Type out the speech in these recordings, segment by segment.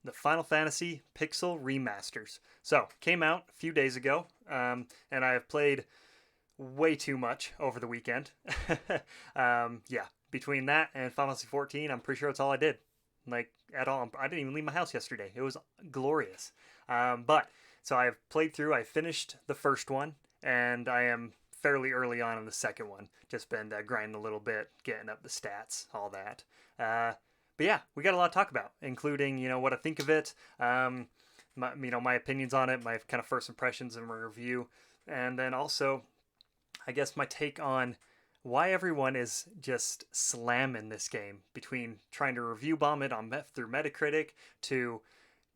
the Final Fantasy Pixel Remasters. So, came out a few days ago, and I have played way too much over the weekend. Yeah, between that and Final Fantasy 14, I'm pretty sure that's all I did. Like, at all. I didn't even leave my house yesterday. It was glorious. But, so I've played through, I finished the first one, and I am fairly early on in the second one. Just been grinding a little bit, getting up the stats, all that. Uh, but yeah, we got a lot to talk about, including what I think of it, my opinions on it, my kind of first impressions and my review, and then also I guess my take on why everyone is just slamming this game between trying to review bomb it on through Metacritic to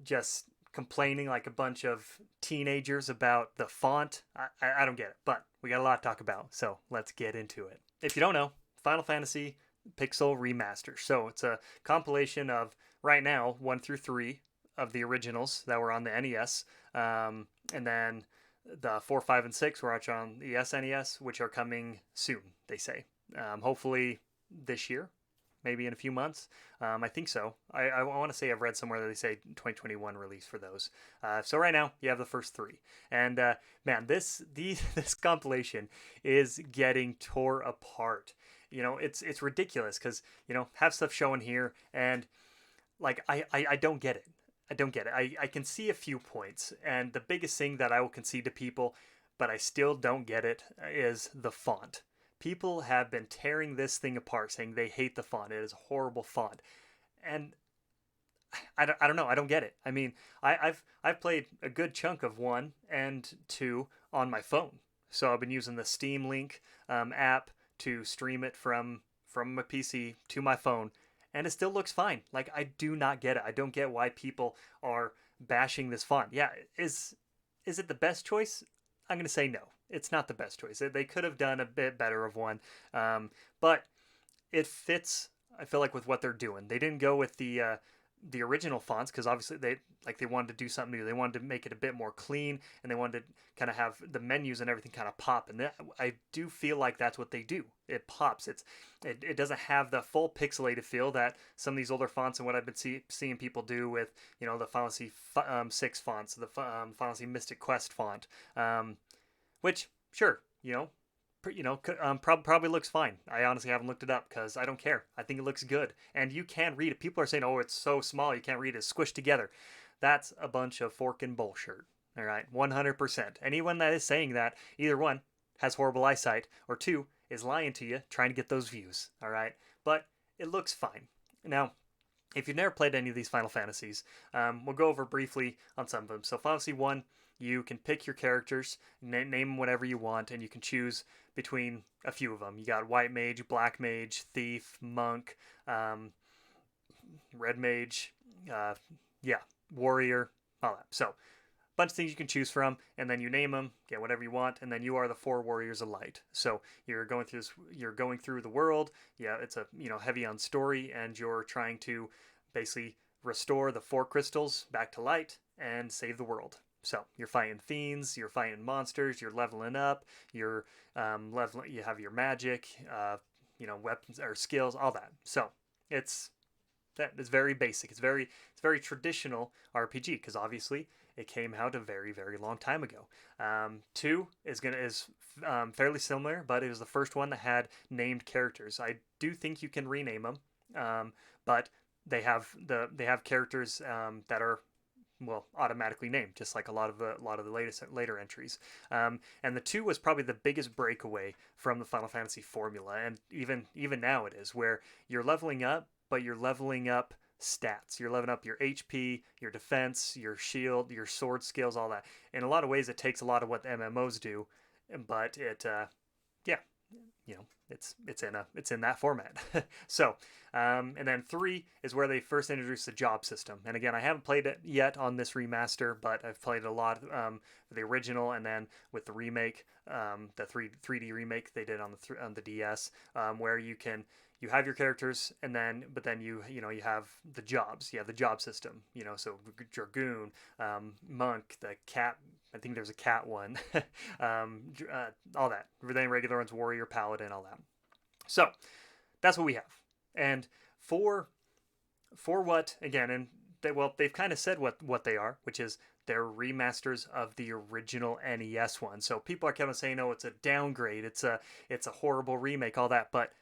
just complaining like a bunch of teenagers about the font. I don't get it, but we got a lot to talk about, so let's get into it. If you don't know, Final Fantasy Pixel Remaster. So it's a compilation of right now 1 through 3 of the originals that were on the NES, and then the 4, 5, and 6 were actually on the SNES, which are coming soon. They say, hopefully this year, maybe in a few months. I think so. I want to say I've read somewhere that they say 2021 release for those. So right now you have the first 3, and man, this compilation is getting tore apart. It's ridiculous because have stuff showing here, and like I don't get it. I don't get it. I can see a few points, and the biggest thing that I will concede to people, but I still don't get it, is the font. People have been tearing this thing apart, saying they hate the font. It is a horrible font, and I don't know. I don't get it. I mean, I've played a good chunk of 1 and 2 on my phone, so I've been using the Steam Link app to stream it from my PC to my phone, and it still looks fine. Like, I do not get it. I don't get why people are bashing this font. Yeah, is it the best choice? I'm gonna say no. It's not the best choice. They could have done a bit better of one, but it fits. I feel like with what they're doing, they didn't go with the original fonts because obviously they wanted to do something new. They wanted to make it a bit more clean, and they wanted to kind of have the menus and everything kind of pop. And I do feel like that's what they do. It pops. It doesn't have the full pixelated feel that some of these older fonts and what I've been seeing people do with the Final Fantasy 6 fonts, the Final Fantasy Mystic Quest font, which sure probably looks fine. I honestly haven't looked it up because I don't care. I think it looks good, and you can read it. People are saying, "Oh, it's so small you can't read it. It's squished together." That's a bunch of forking bullshit. All right, 100%. Anyone that is saying that, either one, has horrible eyesight, or two, is lying to you, trying to get those views. All right, but it looks fine. Now, if you've never played any of these Final Fantasies, we'll go over briefly on some of them. So, Final Fantasy 1, you can pick your characters, name them whatever you want, and you can choose between a few of them. You got White Mage, Black Mage, Thief, Monk, Red Mage, yeah, Warrior, all that. So, bunch of things you can choose from, and then you name them, get whatever you want, and then you are the 4 warriors of light. So you're going through you're going through the world. Yeah, it's a heavy on story, and you're trying to basically restore the 4 crystals back to light and save the world. So you're fighting fiends, you're fighting monsters, you're leveling up, you're leveling. You have your magic, weapons or skills, all that. So it's that is very basic. It's very traditional RPG because obviously it came out a very very long time ago. 2 is fairly similar, but it was the first one that had named characters. I do think you can rename them, but they have characters that are automatically named, just like a lot of the latest later entries. And the 2 was probably the biggest breakaway from the Final Fantasy formula, and even now it is, where you're leveling up, but you're leveling up stats. You're leveling up your HP, your defense, your shield, your sword skills, all that. In a lot of ways, it takes a lot of what the MMOs do, but yeah, it's in that format. So, and then 3 is where they first introduced the job system. And again, I haven't played it yet on this remaster, but I've played a lot the original, and then with the remake, the 3D remake they did on the DS, where you have your characters, and then you have the jobs. You have the job system. So Dragoon, Monk, the cat. I think there's a cat one, all that. Then regular ones, warrior, paladin, all that. So that's what we have. And for what again, and they've kind of said what they are, which is they're remasters of the original NES one. So people are kind of saying, "Oh, it's a downgrade. It's a horrible remake, all that." But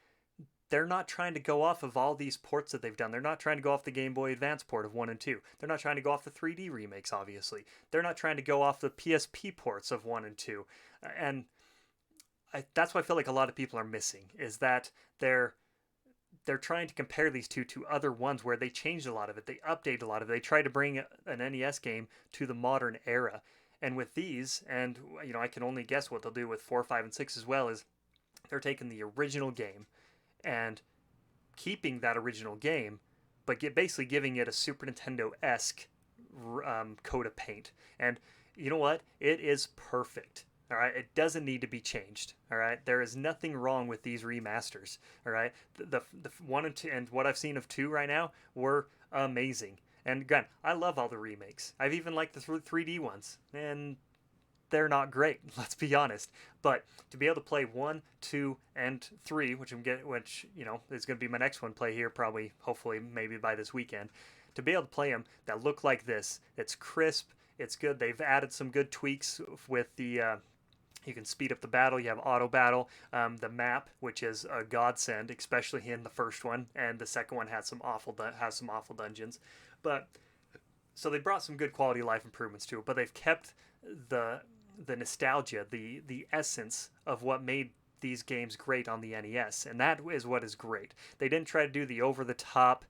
they're not trying to go off of all these ports that they've done. They're not trying to go off the Game Boy Advance port of 1 and 2. They're not trying to go off the 3D remakes, obviously. They're not trying to go off the PSP ports of 1 and 2. And that's what I feel like a lot of people are missing, is that they're trying to compare these two to other ones where they changed a lot of it. They updated a lot of it. They tried to bring an NES game to the modern era. And with these, and I can only guess what they'll do with 4, 5, and 6 as well, is they're taking the original game and keeping that original game, but basically giving it a Super Nintendo-esque coat of paint. And you know what? It is perfect. All right, it doesn't need to be changed. All right, there is nothing wrong with these remasters. All right, the 1 and 2 and what I've seen of 2 right now were amazing. And again, I love all the remakes. I've even liked the 3D ones, and they're not great. Let's be honest. But to be able to play 1, 2, and 3, which is going to be my next one play here, probably, hopefully, maybe by this weekend. To be able to play them that look like this, it's crisp, it's good. They've added some good tweaks with the. You can speed up the battle. You have auto battle. The map, which is a godsend, especially in the first one, and the second one has some awful dungeons. But so they brought some good quality of life improvements to it. But they've kept the nostalgia, the essence of what made these games great on the NES, and that is what is great. They didn't try to do the over the top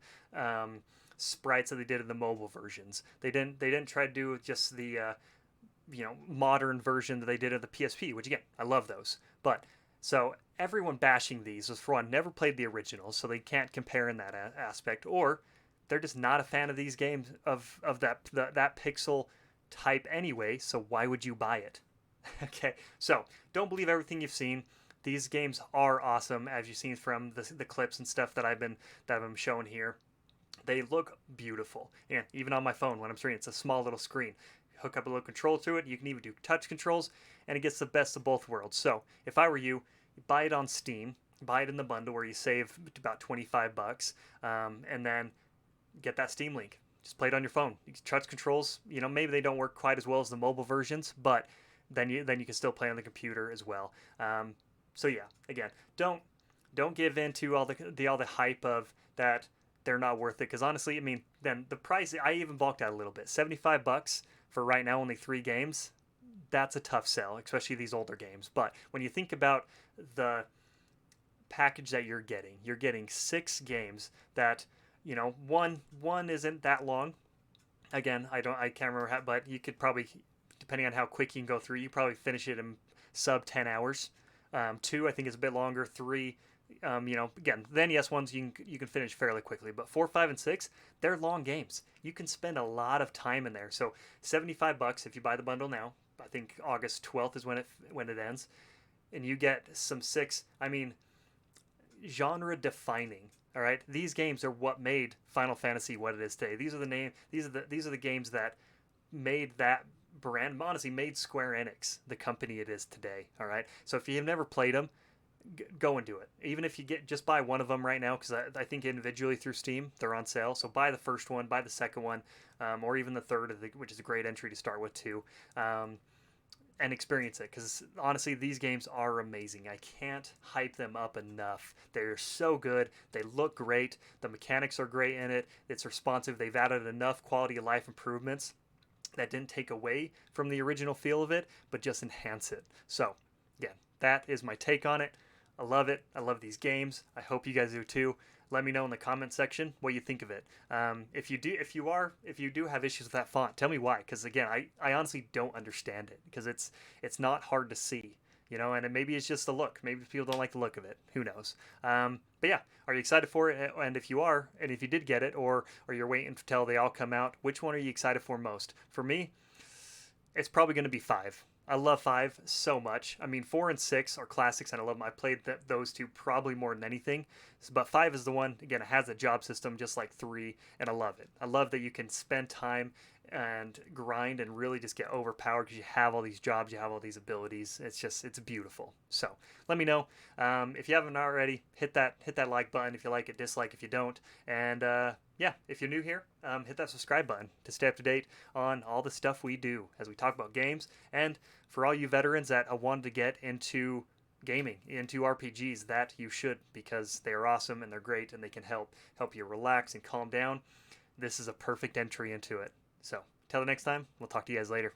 sprites that they did in the mobile versions. They didn't try to do just the modern version that they did of the PSP, which again, I love those. But so everyone bashing these was, for one, never played the original, so they can't compare in that aspect, or they're just not a fan of these games of that pixel type anyway. So why would you buy it? Okay, so don't believe everything you've seen. These games are awesome, as you've seen from the clips and stuff that I've been showing here. They look beautiful, and even on my phone when I'm streaming, it's a small little screen. Hook up a little control to it. You can even do touch controls, and it gets the best of both worlds. So if I were you, buy it on Steam, buy it in the bundle where you save about $25, and then get that Steam link. Just play it on your phone. Touch controls, maybe they don't work quite as well as the mobile versions, but then you can still play on the computer as well. So yeah, again, don't give in to all the hype of that they're not worth it, because honestly, I mean, then the price, I even balked out a little bit. $75 for right now, only 3 games. That's a tough sell, especially these older games. But when you think about the package that you're getting 6 games that, one isn't that long. Again, I can't remember how, but you could probably, depending on how quick you can go through, you probably finish it in sub 10 hours. 2, I think, is a bit longer. 3, again, the NES ones you can finish fairly quickly, but 4, 5, and 6, they're long games. You can spend a lot of time in there. So $75 if you buy the bundle now. I think August 12th is when it ends, and you get some 6. I mean, genre defining. All right, these games are what made Final Fantasy what it is today. These are the games that made that brand. Honestly, made Square Enix the company it is today. All right, so if you have never played them, go and do it. Even if you just buy one of them right now, because I think individually through Steam they're on sale. So buy the first one, buy the second one, or even the third, which is a great entry to start with too, and experience it. Because honestly, these games are amazing. I can't hype them up enough. They're so good. They look great. The mechanics are great in it. It's responsive. They've added enough quality of life improvements that didn't take away from the original feel of it, but just enhance it. So, again, that is my take on it. I love it. I love these games. I hope you guys do too. Let me know in the comment section what you think of it. If you do have issues with that font, tell me why. Because again, I honestly don't understand it, because it's not hard to see, and maybe it's just the look. Maybe people don't like the look of it. Who knows? But yeah, are you excited for it? And if you are, and if you did get it, or you're waiting until they all come out, which one are you excited for most? For me, it's probably going to be 5. I love 5 so much. I mean, 4 and 6 are classics, and I love them. I played those 2 probably more than anything. But 5 is the one, again, it has a job system just like 3, and I love it. I love that you can spend time and grind and really just get overpowered because you have all these jobs, you have all these abilities. It's beautiful. So let me know. If you haven't already, hit that like button if you like it, dislike if you don't. And yeah, if you're new here, hit that subscribe button to stay up to date on all the stuff we do as we talk about games. And for all you veterans that wanted to get into gaming, into RPGs, that you should, because they are awesome and they're great and they can help you relax and calm down. This is a perfect entry into it. So, till the next time, we'll talk to you guys later.